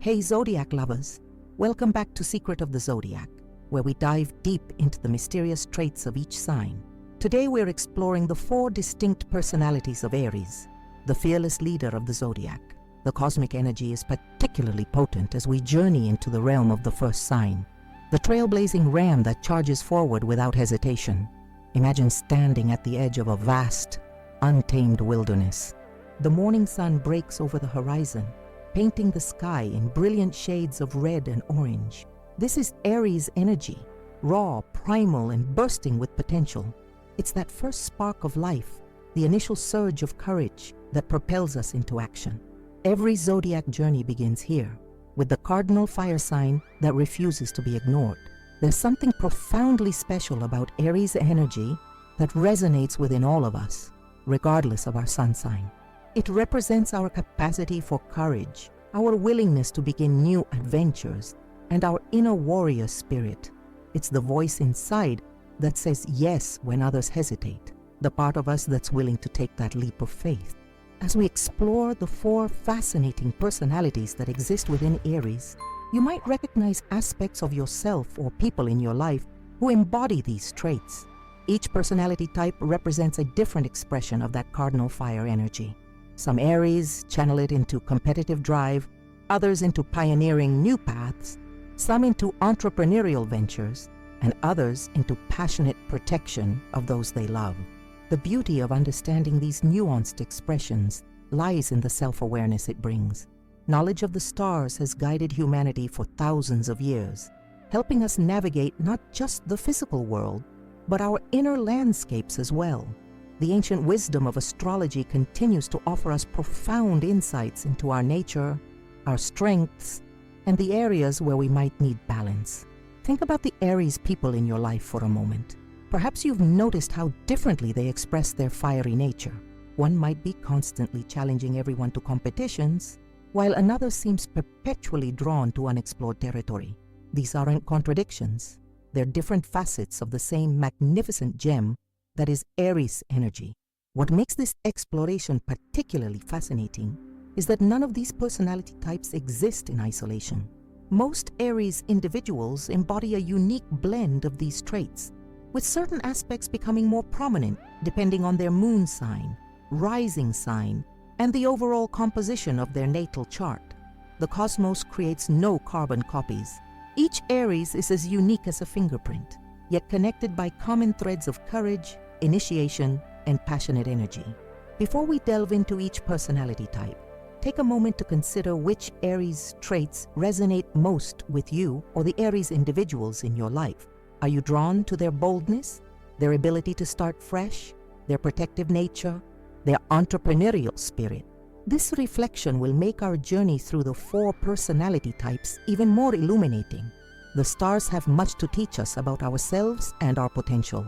Hey Zodiac lovers, welcome back to Secret of the Zodiac, where we dive deep into the mysterious traits of each sign. Today we're exploring the 4 distinct personalities of Aries, the fearless leader of the Zodiac. The cosmic energy is particularly potent as we journey into the realm of the first sign, the trailblazing ram that charges forward without hesitation. Imagine standing at the edge of a vast, untamed wilderness. The morning sun breaks over the horizon, painting the sky in brilliant shades of red and orange. This is Aries energy, raw, primal, and bursting with potential. It's that first spark of life, the initial surge of courage that propels us into action. Every zodiac journey begins here, with the cardinal fire sign that refuses to be ignored. There's something profoundly special about Aries energy that resonates within all of us, regardless of our sun sign. It represents our capacity for courage, our willingness to begin new adventures, and our inner warrior spirit. It's the voice inside that says yes when others hesitate, the part of us that's willing to take that leap of faith. As we explore the 4 fascinating personalities that exist within Aries, you might recognize aspects of yourself or people in your life who embody these traits. Each personality type represents a different expression of that cardinal fire energy. Some Aries channel it into competitive drive, others into pioneering new paths, some into entrepreneurial ventures, and others into passionate protection of those they love. The beauty of understanding these nuanced expressions lies in the self-awareness it brings. Knowledge of the stars has guided humanity for thousands of years, helping us navigate not just the physical world, but our inner landscapes as well. The ancient wisdom of astrology continues to offer us profound insights into our nature, our strengths, and the areas where we might need balance. Think about the Aries people in your life for a moment. Perhaps you've noticed how differently they express their fiery nature. One might be constantly challenging everyone to competitions, while another seems perpetually drawn to unexplored territory. These aren't contradictions. They're different facets of the same magnificent gem that is Aries energy. What makes this exploration particularly fascinating is that none of these personality types exist in isolation. Most Aries individuals embody a unique blend of these traits, with certain aspects becoming more prominent depending on their moon sign, rising sign, and the overall composition of their natal chart. The cosmos creates no carbon copies. Each Aries is as unique as a fingerprint, yet connected by common threads of courage, initiation, and passionate energy. Before we delve into each personality type, take a moment to consider which Aries traits resonate most with you or the Aries individuals in your life. Are you drawn to their boldness, their ability to start fresh, their protective nature, their entrepreneurial spirit? This reflection will make our journey through the 4 personality types even more illuminating. The stars have much to teach us about ourselves and our potential.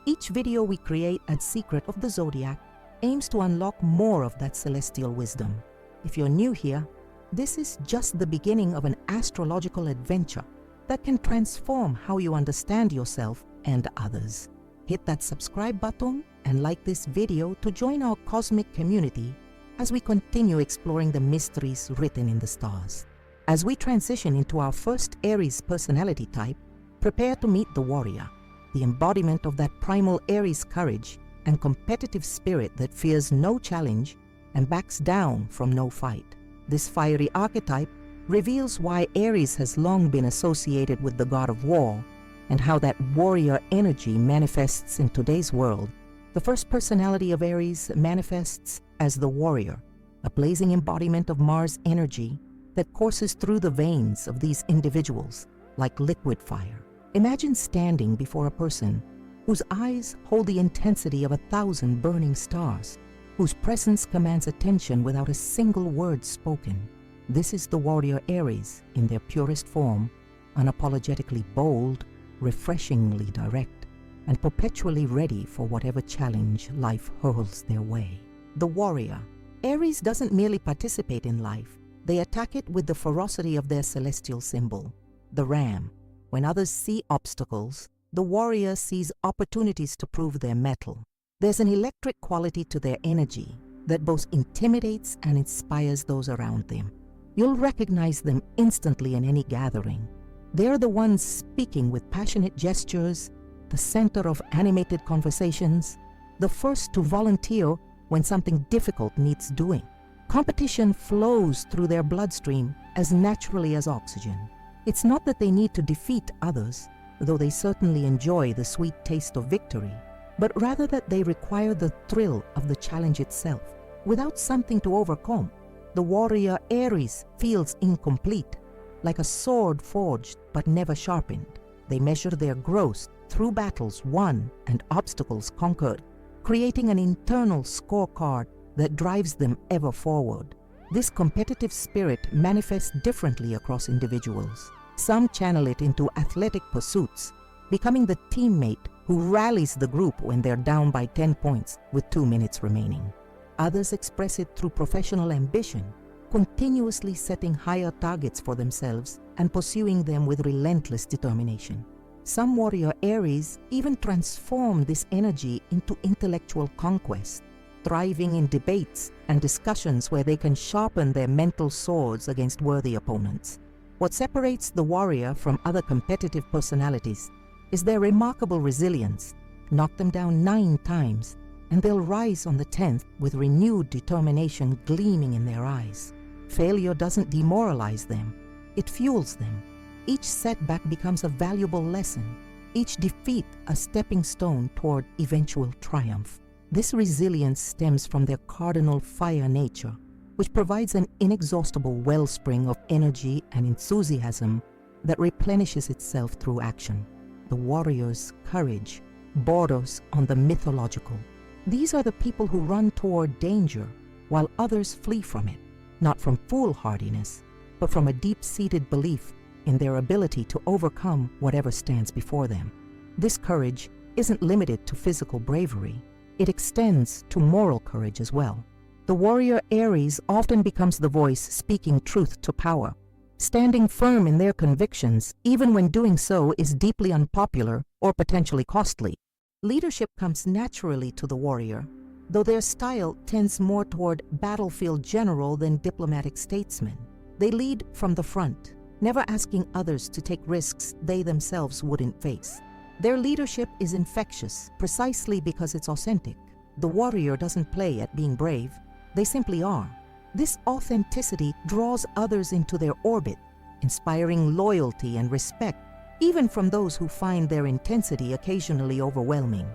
Each video we create at Secret of the Zodiac aims to unlock more of that celestial wisdom. If you're new here, this is just the beginning of an astrological adventure that can transform how you understand yourself and others. Hit that subscribe button and like this video to join our cosmic community as we continue exploring the mysteries written in the stars. As we transition into our first Aries personality type, prepare to meet the warrior, the embodiment of that primal Aries courage and competitive spirit that fears no challenge and backs down from no fight. This fiery archetype reveals why Aries has long been associated with the god of war and how that warrior energy manifests in today's world. The first personality of Aries manifests as the warrior, a blazing embodiment of Mars energy that courses through the veins of these individuals like liquid fire. Imagine standing before a person whose eyes hold the intensity of 1,000 burning stars, whose presence commands attention without a single word spoken. This is the warrior Aries in their purest form, unapologetically bold, refreshingly direct, and perpetually ready for whatever challenge life hurls their way. The warrior. Aries doesn't merely participate in life, they attack it with the ferocity of their celestial symbol, the ram. When others see obstacles, the warrior sees opportunities to prove their mettle. There's an electric quality to their energy that both intimidates and inspires those around them. You'll recognize them instantly in any gathering. They're the ones speaking with passionate gestures, the center of animated conversations, the first to volunteer when something difficult needs doing. Competition flows through their bloodstream as naturally as oxygen. It's not that they need to defeat others, though they certainly enjoy the sweet taste of victory, but rather that they require the thrill of the challenge itself. Without something to overcome, the warrior Aries feels incomplete, like a sword forged but never sharpened. They measure their growth through battles won and obstacles conquered, creating an internal scorecard that drives them ever forward. This competitive spirit manifests differently across individuals. Some channel it into athletic pursuits, becoming the teammate who rallies the group when they're down by 10 points with 2 minutes remaining. Others express it through professional ambition, continuously setting higher targets for themselves and pursuing them with relentless determination. Some warrior Aries even transform this energy into intellectual conquest, thriving in debates and discussions where they can sharpen their mental swords against worthy opponents. What separates the warrior from other competitive personalities is their remarkable resilience. Knock them down 9 times, and they'll rise on the 10th with renewed determination gleaming in their eyes. Failure doesn't demoralize them, it fuels them. Each setback becomes a valuable lesson, each defeat a stepping stone toward eventual triumph. This resilience stems from their cardinal fire nature, which provides an inexhaustible wellspring of energy and enthusiasm that replenishes itself through action. The warrior's courage borders on the mythological. These are the people who run toward danger while others flee from it, not from foolhardiness, but from a deep-seated belief in their ability to overcome whatever stands before them. This courage isn't limited to physical bravery. It extends to moral courage as well. The warrior Aries often becomes the voice speaking truth to power, standing firm in their convictions even when doing so is deeply unpopular or potentially costly. Leadership comes naturally to the warrior, though their style tends more toward battlefield general than diplomatic statesman. They lead from the front, never asking others to take risks they themselves wouldn't face. Their leadership is infectious precisely because it's authentic. The warrior doesn't play at being brave, they simply are. This authenticity draws others into their orbit, inspiring loyalty and respect, even from those who find their intensity occasionally overwhelming.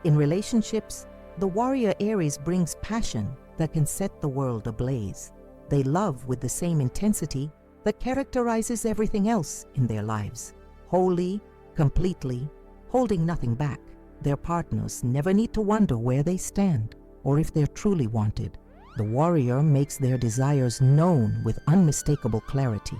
In relationships, the warrior Aries brings passion that can set the world ablaze. They love with the same intensity that characterizes everything else in their lives. Wholly, completely, holding nothing back. Their partners never need to wonder where they stand or if they're truly wanted. The warrior makes their desires known with unmistakable clarity.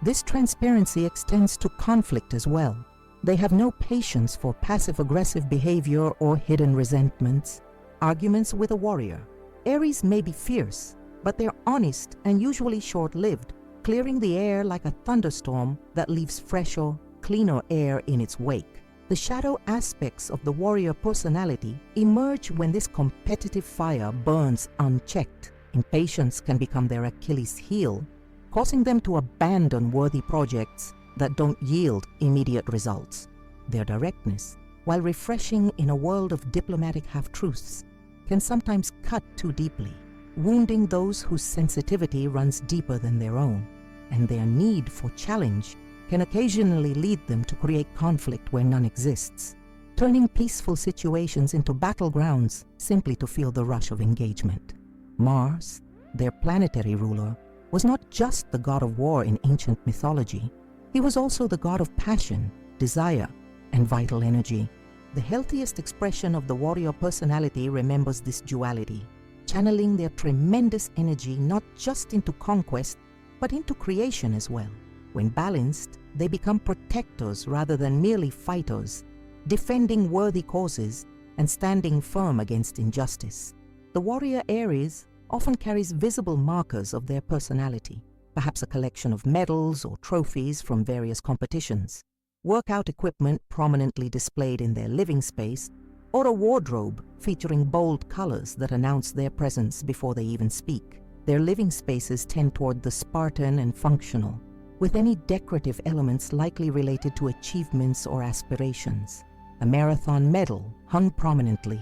This transparency extends to conflict as well. They have no patience for passive-aggressive behavior or hidden resentments. Arguments with a warrior. Aries may be fierce, but they're honest and usually short-lived, clearing the air like a thunderstorm that leaves fresher, cleaner air in its wake. The shadow aspects of the warrior personality emerge when this competitive fire burns unchecked. Impatience can become their Achilles heel, causing them to abandon worthy projects that don't yield immediate results. Their directness, while refreshing in a world of diplomatic half-truths, can sometimes cut too deeply, wounding those whose sensitivity runs deeper than their own, and their need for challenge can occasionally lead them to create conflict where none exists, turning peaceful situations into battlegrounds simply to feel the rush of engagement. Mars, their planetary ruler, was not just the god of war in ancient mythology. He was also the god of passion, desire, and vital energy. The healthiest expression of the warrior personality remembers this duality, channeling their tremendous energy not just into conquest, but into creation as well. When balanced, they become protectors rather than merely fighters, defending worthy causes and standing firm against injustice. The warrior Aries often carries visible markers of their personality, perhaps a collection of medals or trophies from various competitions, workout equipment prominently displayed in their living space, or a wardrobe featuring bold colors that announce their presence before they even speak. Their living spaces tend toward the Spartan and functional, with any decorative elements likely related to achievements or aspirations. A marathon medal hung prominently,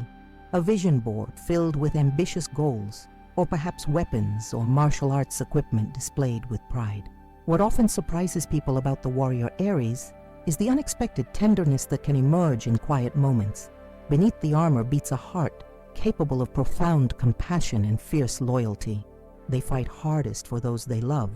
a vision board filled with ambitious goals, or perhaps weapons or martial arts equipment displayed with pride. What often surprises people about the warrior Aries is the unexpected tenderness that can emerge in quiet moments. Beneath the armor beats a heart capable of profound compassion and fierce loyalty. They fight hardest for those they love,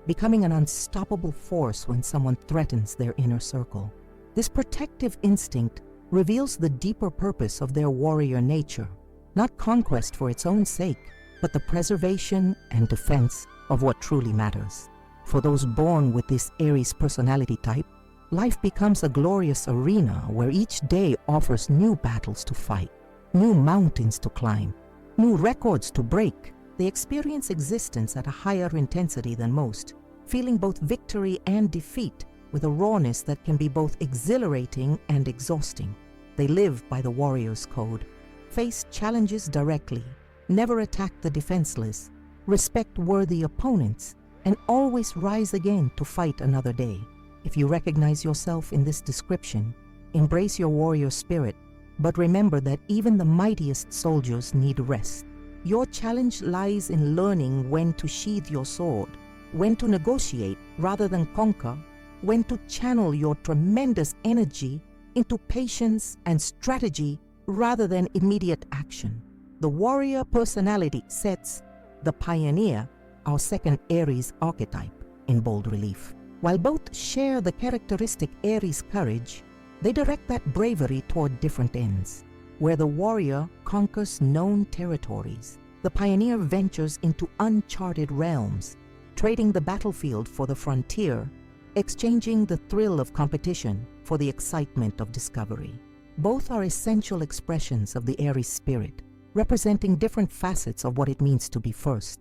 becoming an unstoppable force when someone threatens their inner circle. This protective instinct reveals the deeper purpose of their warrior nature, not conquest for its own sake, but the preservation and defense of what truly matters. For those born with this Aries personality type, life becomes a glorious arena where each day offers new battles to fight, new mountains to climb, new records to break. They experience existence at a higher intensity than most, feeling both victory and defeat with a rawness that can be both exhilarating and exhausting. They live by the warrior's code, face challenges directly, never attack the defenseless, respect worthy opponents, and always rise again to fight another day. If you recognize yourself in this description, embrace your warrior spirit, but remember that even the mightiest soldiers need rest. Your challenge lies in learning when to sheathe your sword, when to negotiate rather than conquer, when to channel your tremendous energy into patience and strategy rather than immediate action. The warrior personality sets the pioneer, our second Aries archetype, in bold relief. While both share the characteristic Aries courage, they direct that bravery toward different ends. Where the warrior conquers known territories, the pioneer ventures into uncharted realms, trading the battlefield for the frontier, exchanging the thrill of competition for the excitement of discovery. Both are essential expressions of the Aries spirit, representing different facets of what it means to be first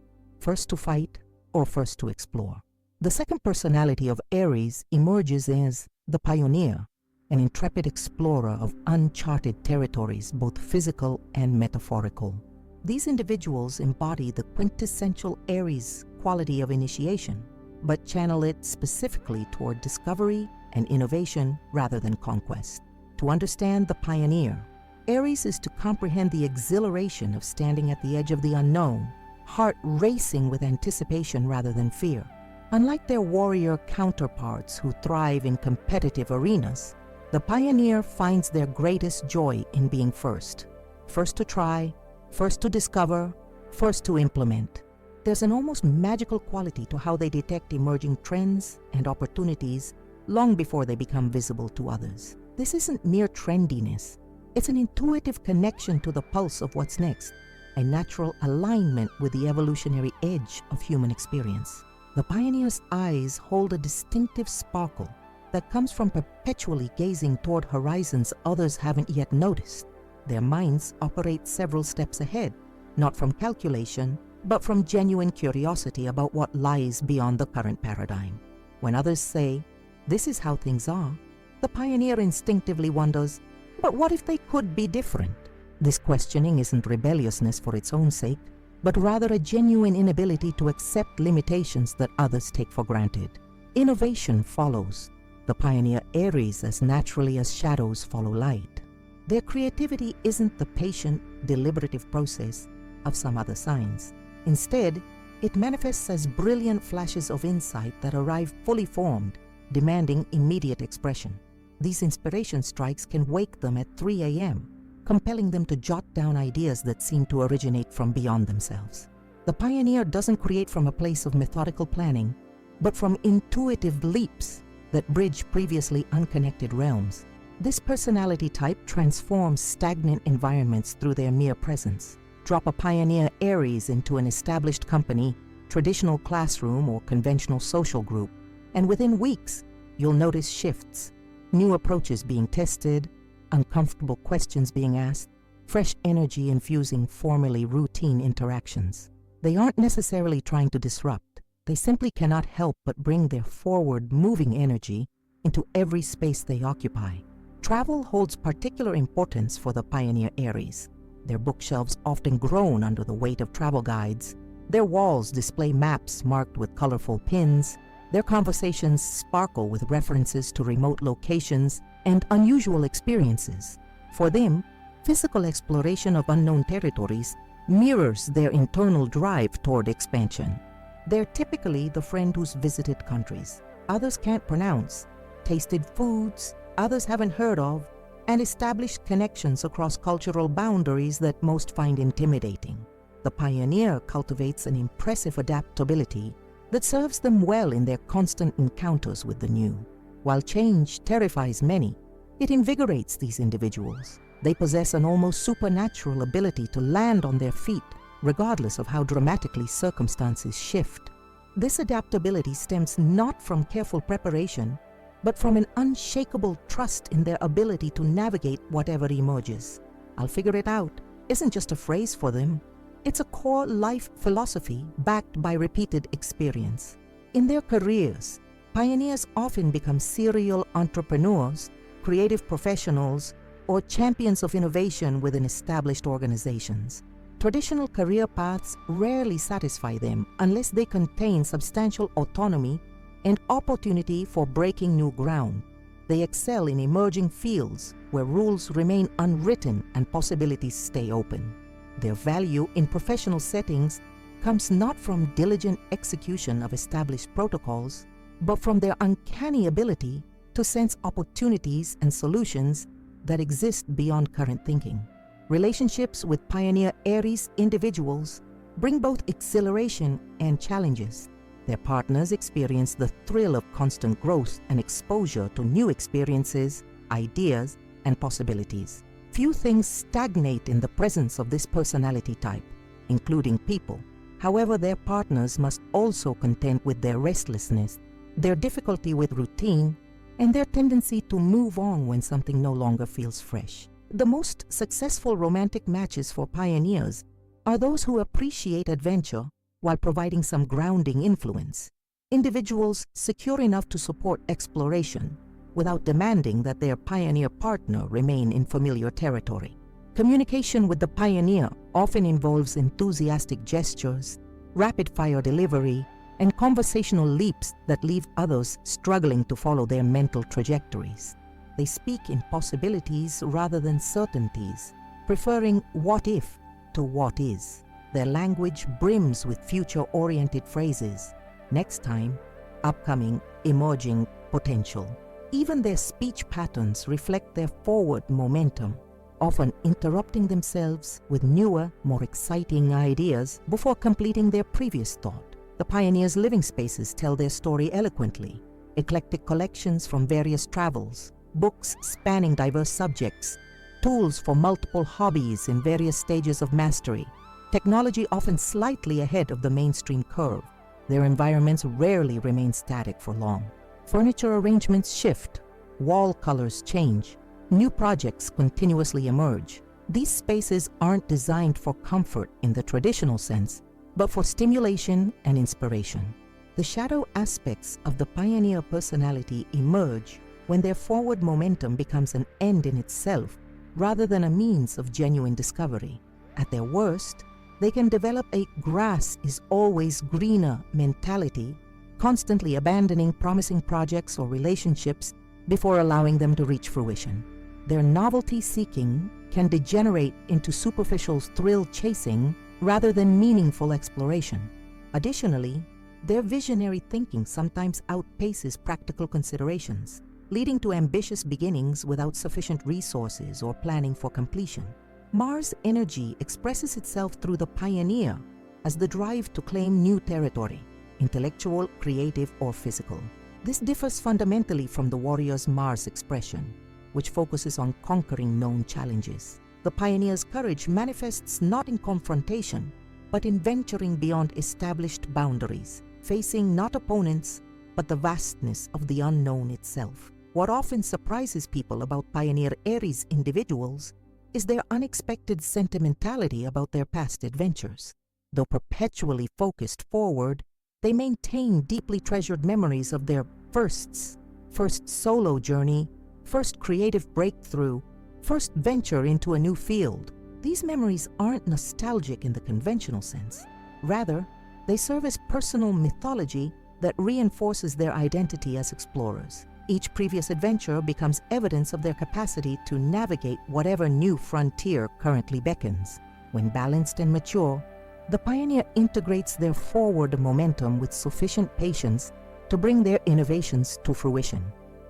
to fight or first to explore. The second personality of Aries emerges as the pioneer, an intrepid explorer of uncharted territories, both physical and metaphorical. These individuals embody the quintessential Aries quality of initiation, but channel it specifically toward discovery and innovation rather than conquest. To understand the pioneer, Aries is to comprehend the exhilaration of standing at the edge of the unknown, heart racing with anticipation rather than fear. Unlike their warrior counterparts who thrive in competitive arenas, the pioneer finds their greatest joy in being first. First to try, first to discover, first to implement. There's an almost magical quality to how they detect emerging trends and opportunities long before they become visible to others. This isn't mere trendiness. It's an intuitive connection to the pulse of what's next, a natural alignment with the evolutionary edge of human experience. The pioneer's eyes hold a distinctive sparkle that comes from perpetually gazing toward horizons others haven't yet noticed. Their minds operate several steps ahead, not from calculation, but from genuine curiosity about what lies beyond the current paradigm. When others say, "This is how things are," the pioneer instinctively wonders, "But what if they could be different?" This questioning isn't rebelliousness for its own sake, but rather a genuine inability to accept limitations that others take for granted. Innovation follows the pioneer Aries as naturally as shadows follow light. Their creativity isn't the patient, deliberative process of some other signs. Instead, it manifests as brilliant flashes of insight that arrive fully formed, demanding immediate expression. These inspiration strikes can wake them at 3 a.m., compelling them to jot down ideas that seem to originate from beyond themselves. The pioneer doesn't create from a place of methodical planning, but from intuitive leaps that bridge previously unconnected realms. This personality type transforms stagnant environments through their mere presence. Drop a pioneer Aries into an established company, traditional classroom, or conventional social group, and within weeks, you'll notice shifts, new approaches being tested, uncomfortable questions being asked, fresh energy infusing formerly routine interactions. They aren't necessarily trying to disrupt. They simply cannot help but bring their forward-moving energy into every space they occupy. Travel holds particular importance for the pioneer Aries. Their bookshelves often groan under the weight of travel guides, Their walls display maps marked with colorful pins. Their conversations sparkle with references to remote locations and unusual experiences. For them, physical exploration of unknown territories mirrors their internal drive toward expansion. They're typically the friend who's visited countries others can't pronounce, tasted foods others haven't heard of, and established connections across cultural boundaries that most find intimidating. The pioneer cultivates an impressive adaptability that serves them well in their constant encounters with the new. While change terrifies many, it invigorates these individuals. They possess an almost supernatural ability to land on their feet, regardless of how dramatically circumstances shift. This adaptability stems not from careful preparation, but from an unshakable trust in their ability to navigate whatever emerges. "I'll figure it out" isn't just a phrase for them. It's a core life philosophy backed by repeated experience. In their careers, pioneers often become serial entrepreneurs, creative professionals, or champions of innovation within established organizations. Traditional career paths rarely satisfy them unless they contain substantial autonomy and opportunity for breaking new ground. They excel in emerging fields where rules remain unwritten and possibilities stay open. Their value in professional settings comes not from diligent execution of established protocols, but from their uncanny ability to sense opportunities and solutions that exist beyond current thinking. Relationships with pioneer Aries individuals bring both exhilaration and challenges. Their partners experience the thrill of constant growth and exposure to new experiences, ideas, and possibilities. Few things stagnate in the presence of this personality type, including people. However, their partners must also contend with their restlessness, their difficulty with routine, and their tendency to move on when something no longer feels fresh. The most successful romantic matches for pioneers are those who appreciate adventure while providing some grounding influence. Individuals secure enough to support exploration without demanding that their pioneer partner remain in familiar territory. Communication with the pioneer often involves enthusiastic gestures, rapid-fire delivery, and conversational leaps that leave others struggling to follow their mental trajectories. They speak in possibilities rather than certainties, preferring what if to what is. Their language brims with future-oriented phrases: next time, upcoming, emerging, potential. Even their speech patterns reflect their forward momentum, often interrupting themselves with newer, more exciting ideas before completing their previous thought. The pioneers' living spaces tell their story eloquently. Eclectic collections from various travels, books spanning diverse subjects, tools for multiple hobbies in various stages of mastery, technology often slightly ahead of the mainstream curve. Their environments rarely remain static for long. Furniture arrangements shift, wall colors change, new projects continuously emerge. These spaces aren't designed for comfort in the traditional sense, but for stimulation and inspiration. The shadow aspects of the pioneer personality emerge when their forward momentum becomes an end in itself rather than a means of genuine discovery. At their worst, they can develop a grass is always greener mentality, constantly abandoning promising projects or relationships before allowing them to reach fruition. Their novelty-seeking can degenerate into superficial thrill-chasing rather than meaningful exploration. Additionally, their visionary thinking sometimes outpaces practical considerations, leading to ambitious beginnings without sufficient resources or planning for completion. Mars energy expresses itself through the pioneer as the drive to claim new territory, intellectual, creative, or physical. This differs fundamentally from the warrior's Mars expression, which focuses on conquering known challenges. The pioneer's courage manifests not in confrontation, but in venturing beyond established boundaries, facing not opponents, but the vastness of the unknown itself. What often surprises people about pioneer Aries individuals is their unexpected sentimentality about their past adventures. Though perpetually focused forward, they maintain deeply treasured memories of their firsts, first solo journey, first creative breakthrough, first venture into a new field. These memories aren't nostalgic in the conventional sense. Rather, They serve as personal mythology that reinforces their identity as explorers. Each previous adventure becomes evidence of their capacity to navigate whatever new frontier currently beckons. When balanced and mature, the pioneer integrates their forward momentum with sufficient patience to bring their innovations to fruition.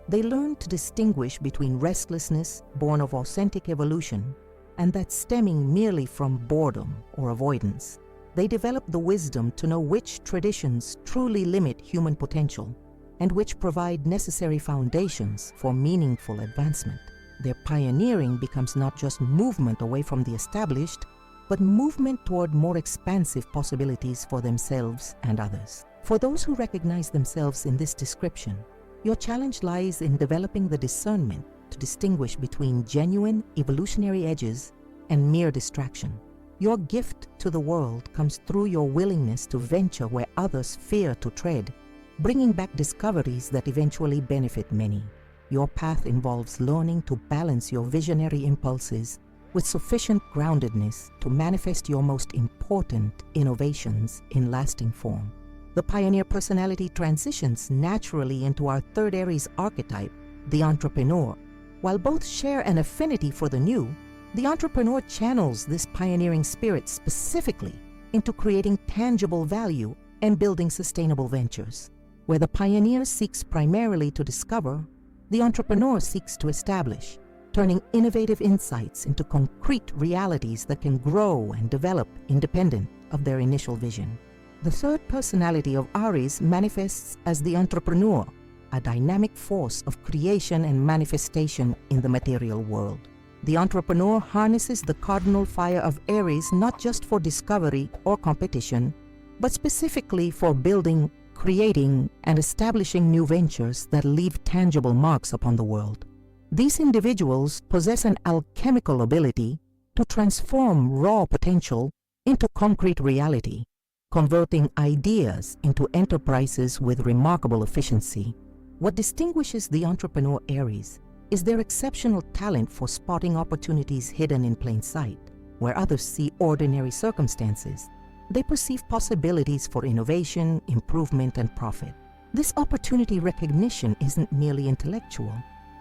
They learn to distinguish between restlessness, born of authentic evolution, and that stemming merely from boredom or avoidance. They develop the wisdom to know which traditions truly limit human potential and which provide necessary foundations for meaningful advancement. Their pioneering becomes not just movement away from the established, but movement toward more expansive possibilities for themselves and others. For those who recognize themselves in this description, your challenge lies in developing the discernment to distinguish between genuine evolutionary edges and mere distraction. Your gift to the world comes through your willingness to venture where others fear to tread, bringing back discoveries that eventually benefit many. Your path involves learning to balance your visionary impulses with sufficient groundedness to manifest your most important innovations in lasting form. The pioneer personality transitions naturally into our third Aries archetype, the entrepreneur. While both share an affinity for the new, the entrepreneur channels this pioneering spirit specifically into creating tangible value and building sustainable ventures. Where the pioneer seeks primarily to discover, the entrepreneur seeks to establish, turning innovative insights into concrete realities that can grow and develop independent of their initial vision. The third personality of Aries manifests as the entrepreneur, a dynamic force of creation and manifestation in the material world. The entrepreneur harnesses the cardinal fire of Aries not just for discovery or competition, but specifically for building, creating, and establishing new ventures that leave tangible marks upon the world. These individuals possess an alchemical ability to transform raw potential into concrete reality, converting ideas into enterprises with remarkable efficiency. What distinguishes the entrepreneur Aries is their exceptional talent for spotting opportunities hidden in plain sight. Where others see ordinary circumstances, they perceive possibilities for innovation, improvement, and profit. This opportunity recognition isn't merely intellectual,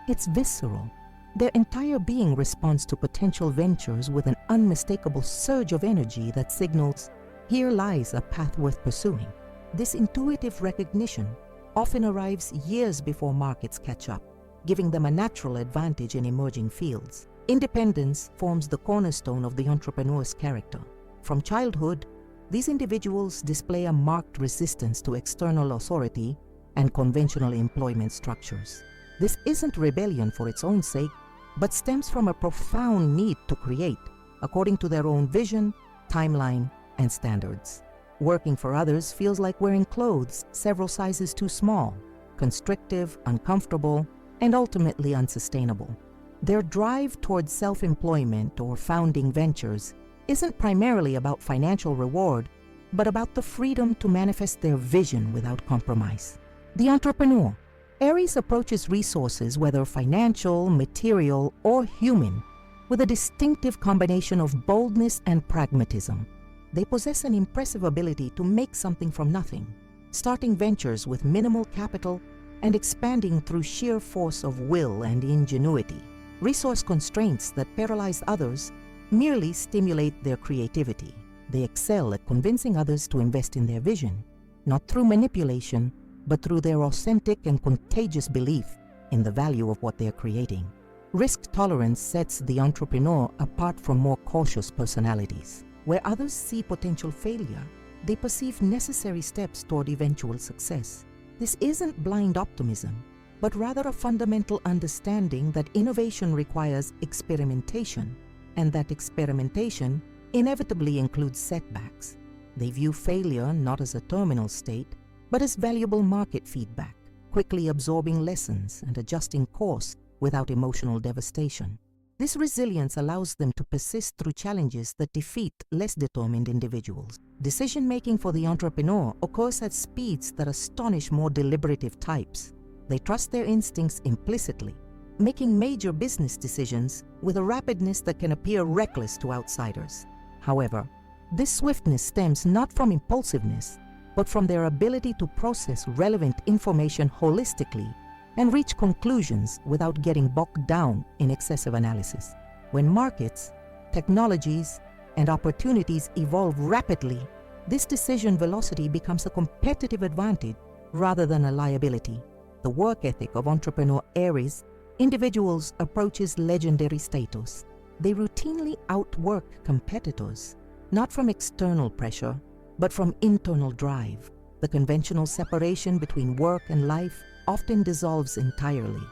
it's visceral. Their entire being responds to potential ventures with an unmistakable surge of energy that signals, here lies a path worth pursuing. This intuitive recognition often arrives years before markets catch up, giving them a natural advantage in emerging fields. Independence forms the cornerstone of the entrepreneur's character. From childhood, these individuals display a marked resistance to external authority and conventional employment structures. This isn't rebellion for its own sake, but stems from a profound need to create, according to their own vision, timeline, and standards. Working for others feels like wearing clothes several sizes too small, constrictive, uncomfortable, and ultimately unsustainable. Their drive towards self-employment or founding ventures isn't primarily about financial reward, but about the freedom to manifest their vision without compromise. The entrepreneur. Aries approaches resources, whether financial, material, or human, with a distinctive combination of boldness and pragmatism. They possess an impressive ability to make something from nothing, starting ventures with minimal capital and expanding through sheer force of will and ingenuity. Resource constraints that paralyze others merely stimulate their creativity. They excel at convincing others to invest in their vision, not through manipulation, but through their authentic and contagious belief in the value of what they are creating. Risk tolerance sets the entrepreneur apart from more cautious personalities. Where others see potential failure, they perceive necessary steps toward eventual success. This isn't blind optimism, but rather a fundamental understanding that innovation requires experimentation, and that experimentation inevitably includes setbacks. They view failure not as a terminal state, but as valuable market feedback, quickly absorbing lessons and adjusting course without emotional devastation. This resilience allows them to persist through challenges that defeat less determined individuals. Decision-making for the entrepreneur occurs at speeds that astonish more deliberative types. They trust their instincts implicitly, making major business decisions with a rapidness that can appear reckless to outsiders. However, this swiftness stems not from impulsiveness, but from their ability to process relevant information holistically and reach conclusions without getting bogged down in excessive analysis. When markets, technologies, and opportunities evolve rapidly, this decision velocity becomes a competitive advantage rather than a liability. The work ethic of entrepreneur Aries individuals approaches legendary status. They routinely outwork competitors, not from external pressure, but from internal drive. The conventional separation between work and life often dissolves entirely,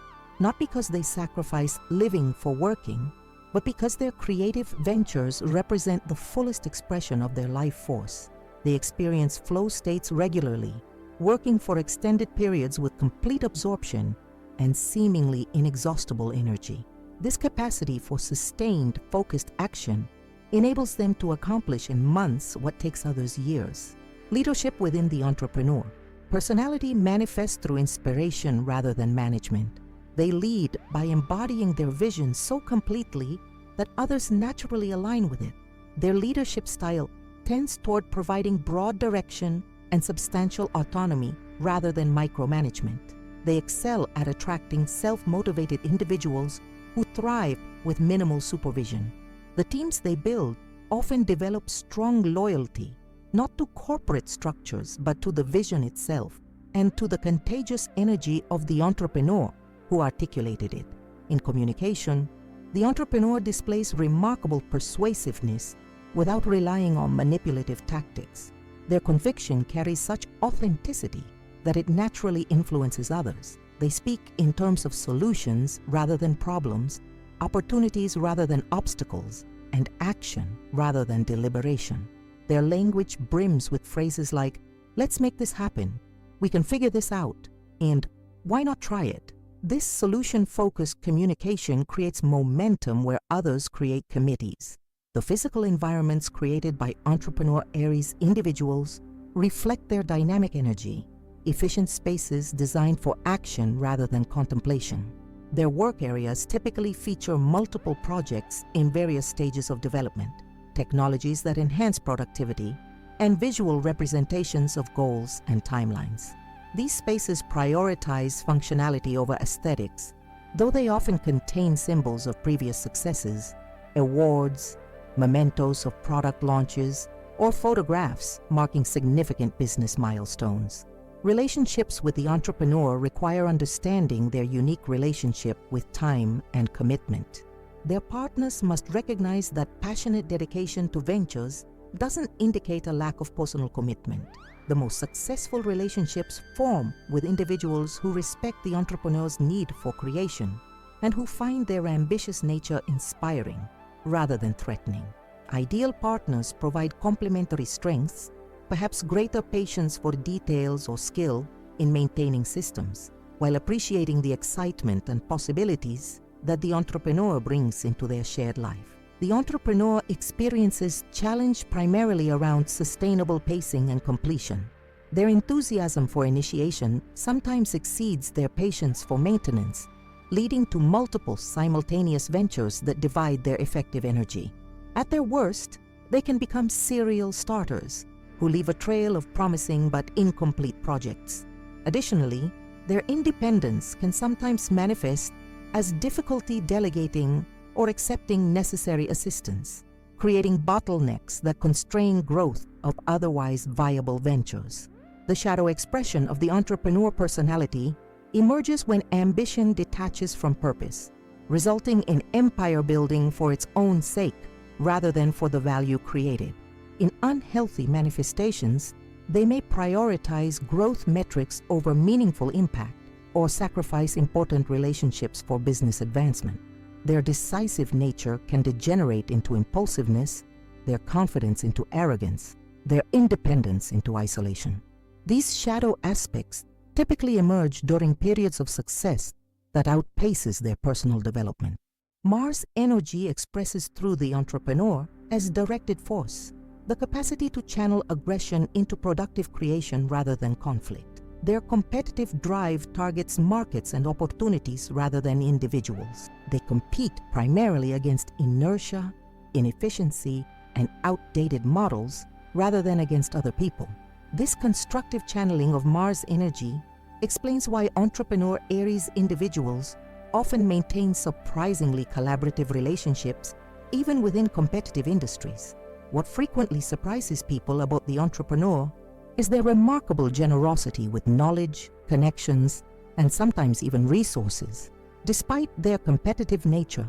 not because they sacrifice living for working, but because their creative ventures represent the fullest expression of their life force. They experience flow states regularly, working for extended periods with complete absorption and seemingly inexhaustible energy. This capacity for sustained, focused action enables them to accomplish in months what takes others years. Leadership within the entrepreneur. Personality manifests through inspiration rather than management. They lead by embodying their vision so completely that others naturally align with it. Their leadership style tends toward providing broad direction and substantial autonomy rather than micromanagement. They excel at attracting self-motivated individuals who thrive with minimal supervision. The teams they build often develop strong loyalty, not to corporate structures, but to the vision itself and to the contagious energy of the entrepreneur who articulated it. In communication, the entrepreneur displays remarkable persuasiveness without relying on manipulative tactics. Their conviction carries such authenticity that it naturally influences others. They speak in terms of solutions rather than problems, opportunities rather than obstacles, and action rather than deliberation. Their language brims with phrases like, "Let's make this happen," "We can figure this out," and "Why not try it?" This solution-focused communication creates momentum where others create committees. The physical environments created by entrepreneur Aries individuals reflect their dynamic energy, efficient spaces designed for action rather than contemplation. Their work areas typically feature multiple projects in various stages of development, technologies that enhance productivity, and visual representations of goals and timelines. These spaces prioritize functionality over aesthetics, though they often contain symbols of previous successes, awards, mementos of product launches, or photographs marking significant business milestones. Relationships with the entrepreneur require understanding their unique relationship with time and commitment. Their partners must recognize that passionate dedication to ventures doesn't indicate a lack of personal commitment. The most successful relationships form with individuals who respect the entrepreneur's need for creation and who find their ambitious nature inspiring rather than threatening. Ideal partners provide complementary strengths, perhaps greater patience for details or skill in maintaining systems, while appreciating the excitement and possibilities that the entrepreneur brings into their shared life. The entrepreneur experiences challenge primarily around sustainable pacing and completion. Their enthusiasm for initiation sometimes exceeds their patience for maintenance, leading to multiple simultaneous ventures that divide their effective energy. At their worst, they can become serial starters who leave a trail of promising but incomplete projects. Additionally, their independence can sometimes manifest as difficulty delegating or accepting necessary assistance, creating bottlenecks that constrain growth of otherwise viable ventures. The shadow expression of the entrepreneur personality emerges when ambition detaches from purpose, resulting in empire building for its own sake rather than for the value created. In unhealthy manifestations, they may prioritize growth metrics over meaningful impact or sacrifice important relationships for business advancement. Their decisive nature can degenerate into impulsiveness, their confidence into arrogance, their independence into isolation. These shadow aspects typically emerge during periods of success that outpaces their personal development. Mars energy expresses through the entrepreneur as directed force, the capacity to channel aggression into productive creation rather than conflict. Their competitive drive targets markets and opportunities rather than individuals. They compete primarily against inertia, inefficiency, and outdated models rather than against other people. This constructive channeling of Mars energy explains why entrepreneur Aries individuals often maintain surprisingly collaborative relationships even within competitive industries. What frequently surprises people about the entrepreneur is their remarkable generosity with knowledge, connections, and sometimes even resources. Despite their competitive nature,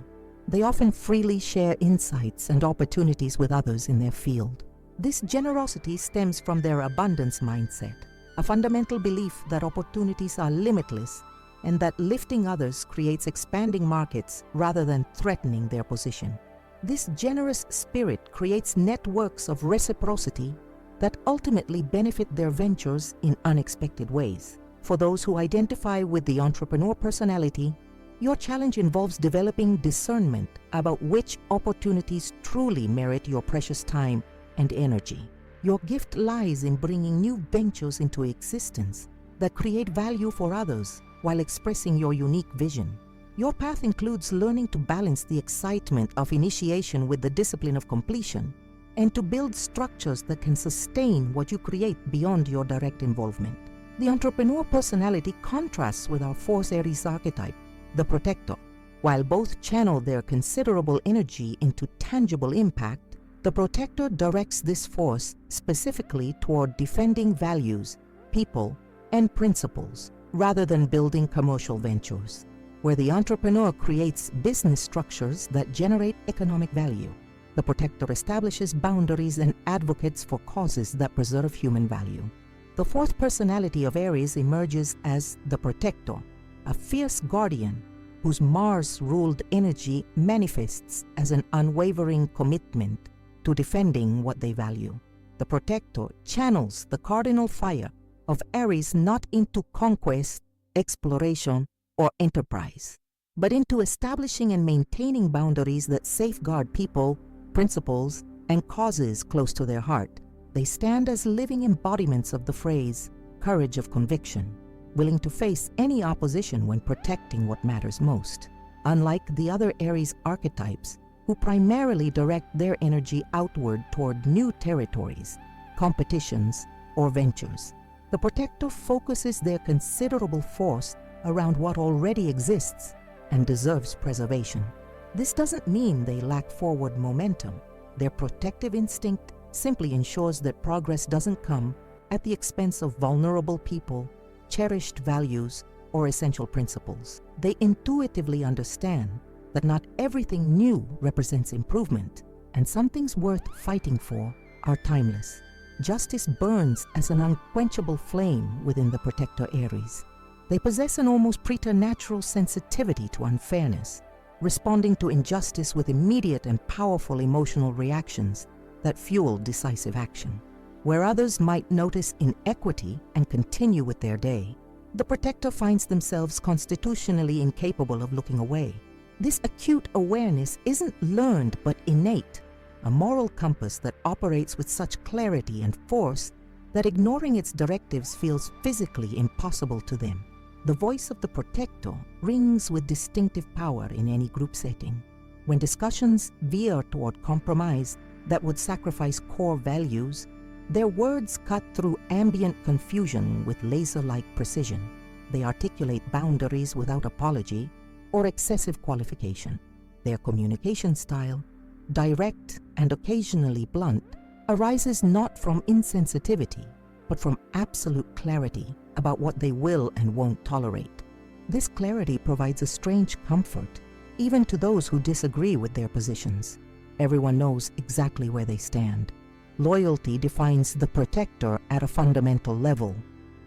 they often freely share insights and opportunities with others in their field. This generosity stems from their abundance mindset, a fundamental belief that opportunities are limitless and that lifting others creates expanding markets rather than threatening their position. This generous spirit creates networks of reciprocity that ultimately benefit their ventures in unexpected ways. For those who identify with the entrepreneur personality, your challenge involves developing discernment about which opportunities truly merit your precious time and energy. Your gift lies in bringing new ventures into existence that create value for others while expressing your unique vision. Your path includes learning to balance the excitement of initiation with the discipline of completion, and to build structures that can sustain what you create beyond your direct involvement. The entrepreneur personality contrasts with our Force Aries archetype, the protector. While both channel their considerable energy into tangible impact, the protector directs this force specifically toward defending values, people, and principles, rather than building commercial ventures, where the entrepreneur creates business structures that generate economic value. The protector establishes boundaries and advocates for causes that preserve human value. The fourth personality of Aries emerges as the protector, a fierce guardian whose Mars-ruled energy manifests as an unwavering commitment to defending what they value. The protector channels the cardinal fire of Aries not into conquest, exploration, or enterprise, but into establishing and maintaining boundaries that safeguard people, principles, and causes close to their heart. They stand as living embodiments of the phrase, courage of conviction, willing to face any opposition when protecting what matters most. Unlike the other Aries archetypes, who primarily direct their energy outward toward new territories, competitions, or ventures, the protector focuses their considerable force around what already exists and deserves preservation. This doesn't mean they lack forward momentum. Their protective instinct simply ensures that progress doesn't come at the expense of vulnerable people, cherished values, or essential principles. They intuitively understand that not everything new represents improvement, and some things worth fighting for are timeless. Justice burns as an unquenchable flame within the protector Aries. They possess an almost preternatural sensitivity to unfairness, responding to injustice with immediate and powerful emotional reactions that fuel decisive action. Where others might notice inequity and continue with their day, the protector finds themselves constitutionally incapable of looking away. This acute awareness isn't learned but innate, a moral compass that operates with such clarity and force that ignoring its directives feels physically impossible to them. The voice of the protector rings with distinctive power in any group setting. When discussions veer toward compromise that would sacrifice core values, their words cut through ambient confusion with laser-like precision. They articulate boundaries without apology or excessive qualification. Their communication style, direct and occasionally blunt, arises not from insensitivity, but from absolute clarity about what they will and won't tolerate. This clarity provides a strange comfort, even to those who disagree with their positions. Everyone knows exactly where they stand. Loyalty defines the protector at a fundamental level.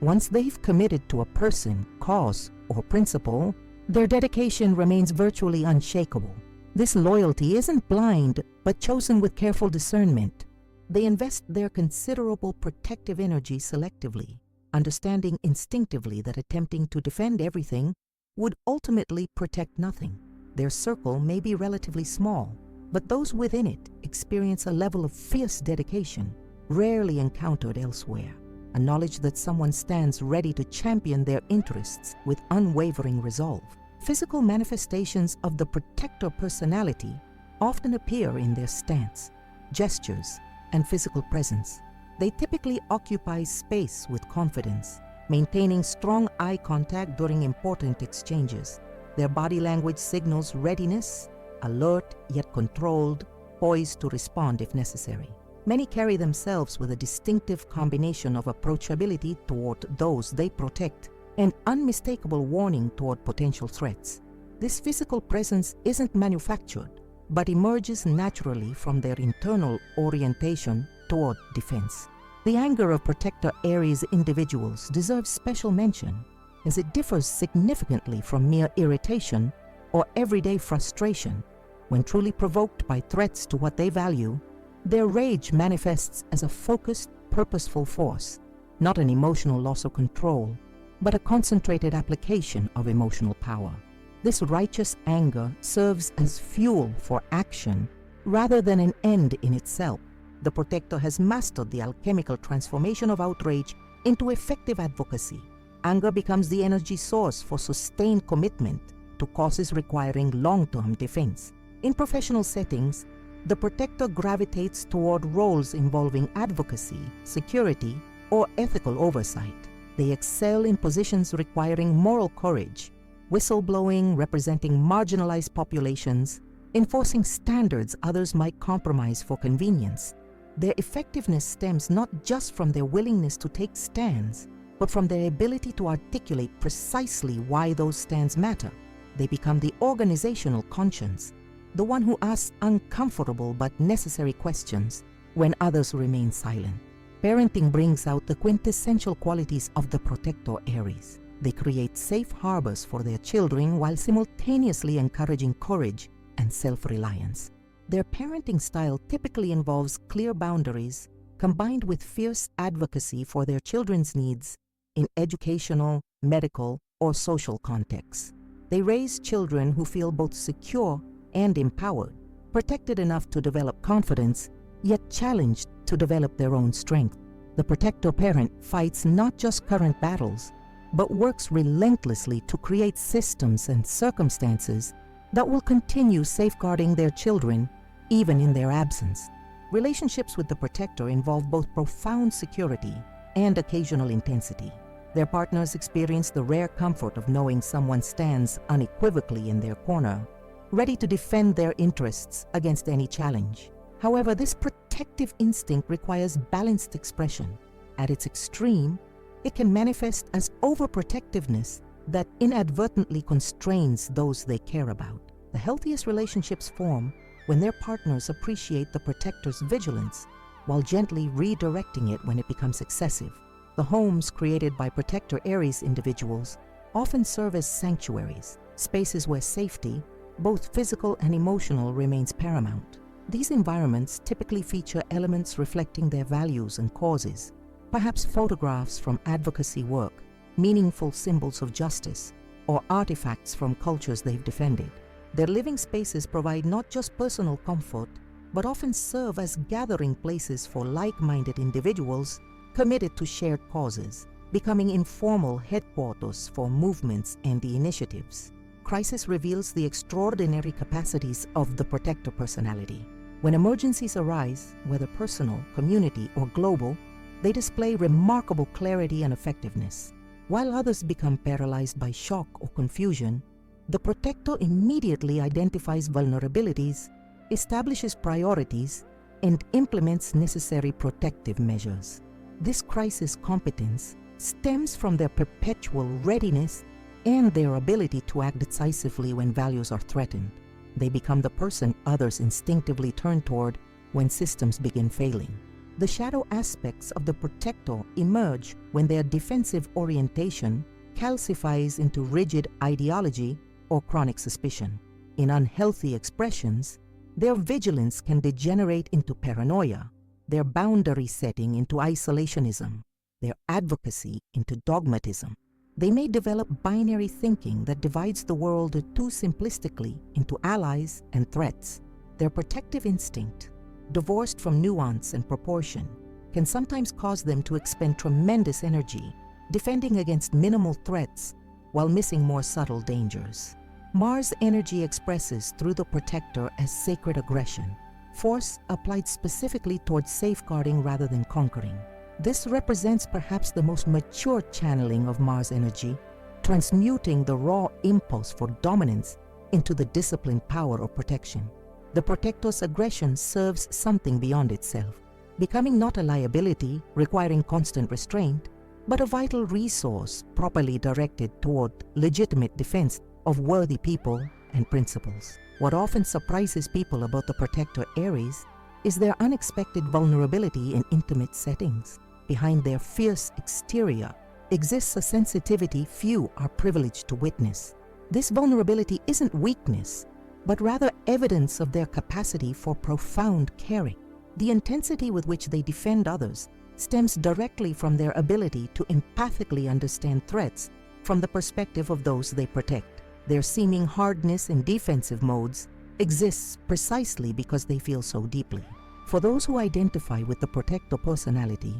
Once they've committed to a person, cause, or principle, their dedication remains virtually unshakable. This loyalty isn't blind, but chosen with careful discernment. They invest their considerable protective energy selectively, understanding instinctively that attempting to defend everything would ultimately protect nothing. Their circle may be relatively small, but those within it experience a level of fierce dedication rarely encountered elsewhere, a knowledge that someone stands ready to champion their interests with unwavering resolve. Physical manifestations of the protector personality often appear in their stance, gestures, and physical presence. They typically occupy space with confidence, maintaining strong eye contact during important exchanges. Their body language signals readiness, alert yet controlled, poised to respond if necessary. Many carry themselves with a distinctive combination of approachability toward those they protect and unmistakable warning toward potential threats. This physical presence isn't manufactured, but emerges naturally from their internal orientation toward defense. The anger of Protector Aries individuals deserves special mention, as it differs significantly from mere irritation or everyday frustration. When truly provoked by threats to what they value, their rage manifests as a focused, purposeful force, not an emotional loss of control, but a concentrated application of emotional power. This righteous anger serves as fuel for action rather than an end in itself. The Protector has mastered the alchemical transformation of outrage into effective advocacy. Anger becomes the energy source for sustained commitment to causes requiring long-term defense. In professional settings, the Protector gravitates toward roles involving advocacy, security, or ethical oversight. They excel in positions requiring moral courage, whistleblowing representing marginalized populations, enforcing standards others might compromise for convenience. Their effectiveness stems not just from their willingness to take stands, but from their ability to articulate precisely why those stands matter. They become the organizational conscience, the one who asks uncomfortable but necessary questions when others remain silent. Parenting brings out the quintessential qualities of the Protector Aries. They create safe harbors for their children while simultaneously encouraging courage and self-reliance. Their parenting style typically involves clear boundaries combined with fierce advocacy for their children's needs in educational, medical, or social contexts. They raise children who feel both secure and empowered, protected enough to develop confidence, yet challenged to develop their own strength. The Protector parent fights not just current battles, but works relentlessly to create systems and circumstances that will continue safeguarding their children even in their absence. Relationships with the Protector involve both profound security and occasional intensity. Their partners experience the rare comfort of knowing someone stands unequivocally in their corner, ready to defend their interests against any challenge. However, this protective instinct requires balanced expression. At its extreme, it can manifest as overprotectiveness that inadvertently constrains those they care about. The healthiest relationships form when their partners appreciate the Protector's vigilance while gently redirecting it when it becomes excessive. The homes created by Protector Aries individuals often serve as sanctuaries, spaces where safety, both physical and emotional, remains paramount. These environments typically feature elements reflecting their values and causes, perhaps photographs from advocacy work, meaningful symbols of justice, or artifacts from cultures they've defended. Their living spaces provide not just personal comfort, but often serve as gathering places for like-minded individuals committed to shared causes, becoming informal headquarters for movements and initiatives. Crisis reveals the extraordinary capacities of the Protector personality. When emergencies arise, whether personal, community, or global, they display remarkable clarity and effectiveness. While others become paralyzed by shock or confusion, the Protector immediately identifies vulnerabilities, establishes priorities, and implements necessary protective measures. This crisis competence stems from their perpetual readiness and their ability to act decisively when values are threatened. They become the person others instinctively turn toward when systems begin failing. The shadow aspects of the Protector emerge when their defensive orientation calcifies into rigid ideology or chronic suspicion. In unhealthy expressions, their vigilance can degenerate into paranoia, their boundary setting into isolationism, their advocacy into dogmatism. They may develop binary thinking that divides the world too simplistically into allies and threats. Their protective instinct, divorced from nuance and proportion, can sometimes cause them to expend tremendous energy defending against minimal threats while missing more subtle dangers. Mars energy expresses through the Protector as sacred aggression, force applied specifically towards safeguarding rather than conquering. This represents perhaps the most mature channeling of Mars energy, transmuting the raw impulse for dominance into the disciplined power of protection. The protector's aggression serves something beyond itself, becoming not a liability requiring constant restraint, but a vital resource properly directed toward legitimate defense of worthy people and principles. What often surprises people about the protector Aries is their unexpected vulnerability in intimate settings. Behind their fierce exterior exists a sensitivity few are privileged to witness. This vulnerability isn't weakness, but rather evidence of their capacity for profound caring. The intensity with which they defend others stems directly from their ability to empathically understand threats from the perspective of those they protect. Their seeming hardness in defensive modes exists precisely because they feel so deeply. For those who identify with the protector personality,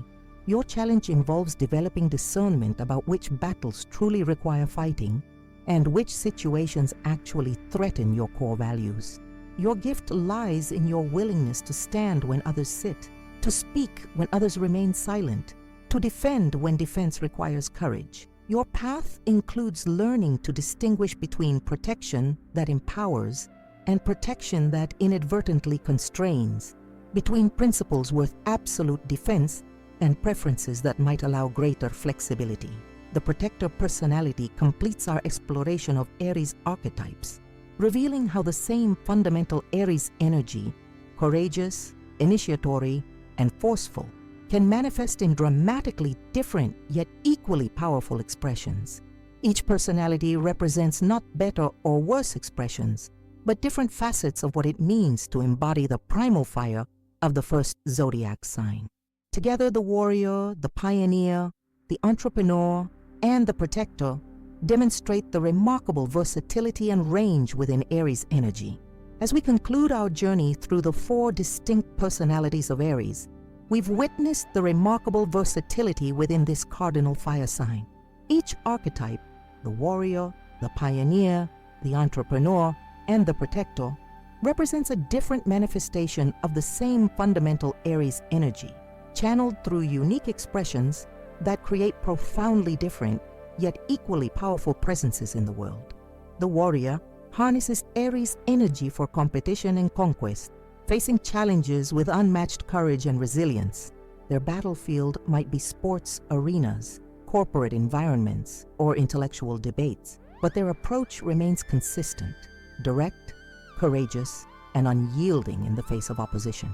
your challenge involves developing discernment about which battles truly require fighting and which situations actually threaten your core values. Your gift lies in your willingness to stand when others sit, to speak when others remain silent, to defend when defense requires courage. Your path includes learning to distinguish between protection that empowers and protection that inadvertently constrains, between principles worth absolute defense and preferences that might allow greater flexibility. The protector personality completes our exploration of Aries archetypes, revealing how the same fundamental Aries energy, courageous, initiatory, and forceful, can manifest in dramatically different yet equally powerful expressions. Each personality represents not better or worse expressions, but different facets of what it means to embody the primal fire of the first zodiac sign. Together, the warrior, the pioneer, the entrepreneur, and the protector demonstrate the remarkable versatility and range within Aries energy. As we conclude our journey through the 4 distinct personalities of Aries, we've witnessed the remarkable versatility within this cardinal fire sign. Each archetype, the warrior, the pioneer, the entrepreneur, and the protector, represents a different manifestation of the same fundamental Aries energy, channeled through unique expressions that create profoundly different yet equally powerful presences in the world. The warrior harnesses Aries energy for competition and conquest, facing challenges with unmatched courage and resilience. Their battlefield might be sports arenas, corporate environments, or intellectual debates, but their approach remains consistent, direct, courageous, and unyielding in the face of opposition.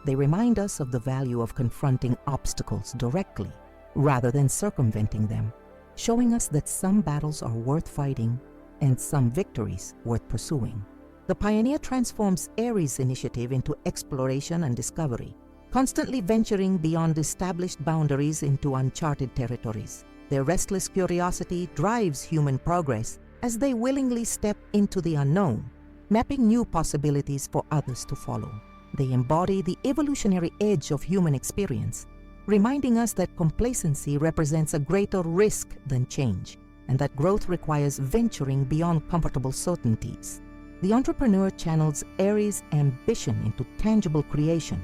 They remind us of the value of confronting obstacles directly rather than circumventing them, showing us that some battles are worth fighting and some victories worth pursuing. The pioneer transforms Aries' initiative into exploration and discovery, constantly venturing beyond established boundaries into uncharted territories. Their restless curiosity drives human progress as they willingly step into the unknown, mapping new possibilities for others to follow. They embody the evolutionary edge of human experience, reminding us that complacency represents a greater risk than change, and that growth requires venturing beyond comfortable certainties. The entrepreneur channels Aries' ambition into tangible creation,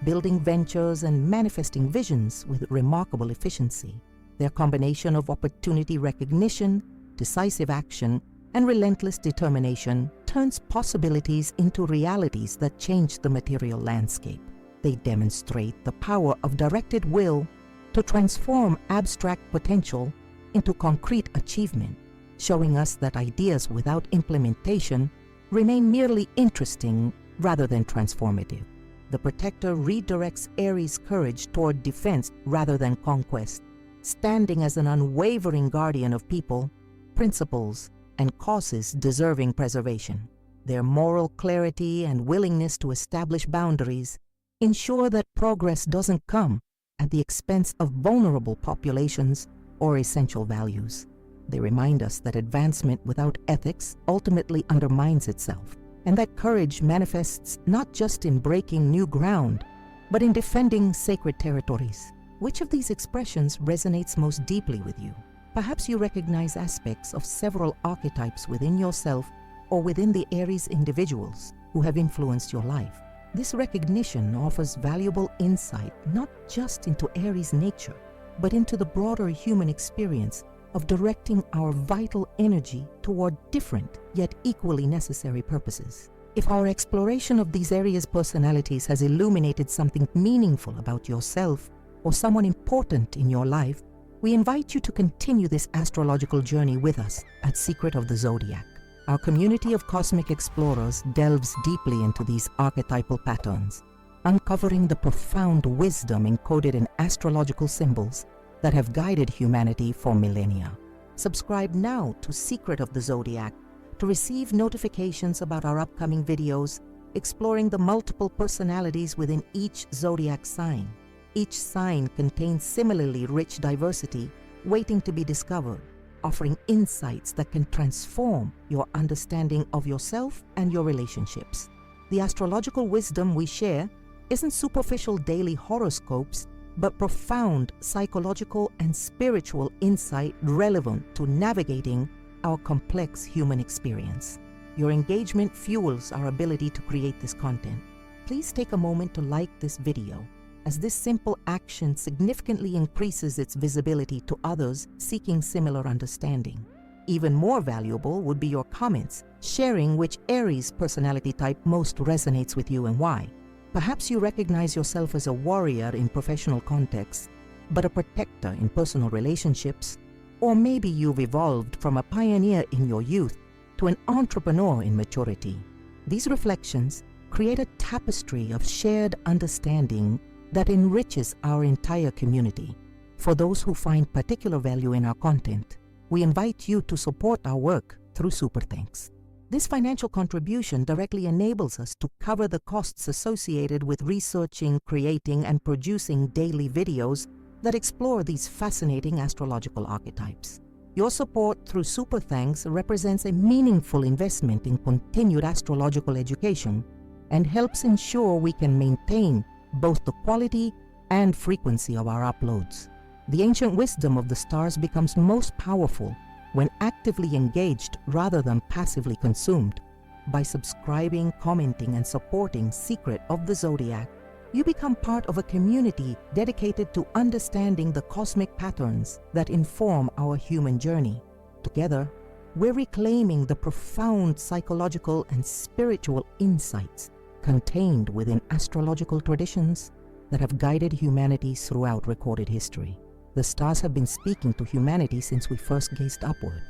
building ventures and manifesting visions with remarkable efficiency. Their combination of opportunity recognition, decisive action, and relentless determination turns possibilities into realities that change the material landscape. They demonstrate the power of directed will to transform abstract potential into concrete achievement, showing us that ideas without implementation remain merely interesting rather than transformative. The protector redirects Aries' courage toward defense rather than conquest, standing as an unwavering guardian of people, principles, and causes deserving preservation. Their moral clarity and willingness to establish boundaries ensure that progress doesn't come at the expense of vulnerable populations or essential values. They remind us that advancement without ethics ultimately undermines itself, and that courage manifests not just in breaking new ground, but in defending sacred territories. Which of these expressions resonates most deeply with you? Perhaps you recognize aspects of several archetypes within yourself or within the Aries individuals who have influenced your life. This recognition offers valuable insight not just into Aries' nature, but into the broader human experience of directing our vital energy toward different yet equally necessary purposes. If our exploration of these Aries personalities has illuminated something meaningful about yourself or someone important in your life, we invite you to continue this astrological journey with us at Secret of the Zodiac. Our community of cosmic explorers delves deeply into these archetypal patterns, uncovering the profound wisdom encoded in astrological symbols that have guided humanity for millennia. Subscribe now to Secret of the Zodiac to receive notifications about our upcoming videos exploring the multiple personalities within each zodiac sign. Each sign contains similarly rich diversity waiting to be discovered, offering insights that can transform your understanding of yourself and your relationships. The astrological wisdom we share isn't superficial daily horoscopes, but profound psychological and spiritual insight relevant to navigating our complex human experience. Your engagement fuels our ability to create this content. Please take a moment to like this video, as this simple action significantly increases its visibility to others seeking similar understanding. Even more valuable would be your comments, sharing which Aries personality type most resonates with you and why. Perhaps you recognize yourself as a warrior in professional contexts, but a protector in personal relationships, or maybe you've evolved from a pioneer in your youth to an entrepreneur in maturity. These reflections create a tapestry of shared understanding that enriches our entire community. For those who find particular value in our content, we invite you to support our work through Super Thanks. This financial contribution directly enables us to cover the costs associated with researching, creating, and producing daily videos that explore these fascinating astrological archetypes. Your support through Super Thanks represents a meaningful investment in continued astrological education and helps ensure we can maintain both the quality and frequency of our uploads. The ancient wisdom of the stars becomes most powerful when actively engaged rather than passively consumed. By subscribing, commenting, and supporting Secret of the Zodiac, you become part of a community dedicated to understanding the cosmic patterns that inform our human journey. Together, we're reclaiming the profound psychological and spiritual insights contained within astrological traditions that have guided humanity throughout recorded history. The stars have been speaking to humanity since we first gazed upward.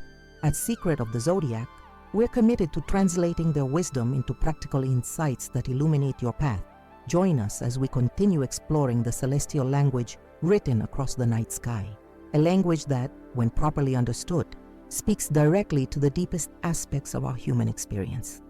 At Secret of the Zodiac, we're committed to translating their wisdom into practical insights that illuminate your path. Join us as we continue exploring the celestial language written across the night sky, a language that, when properly understood, speaks directly to the deepest aspects of our human experience.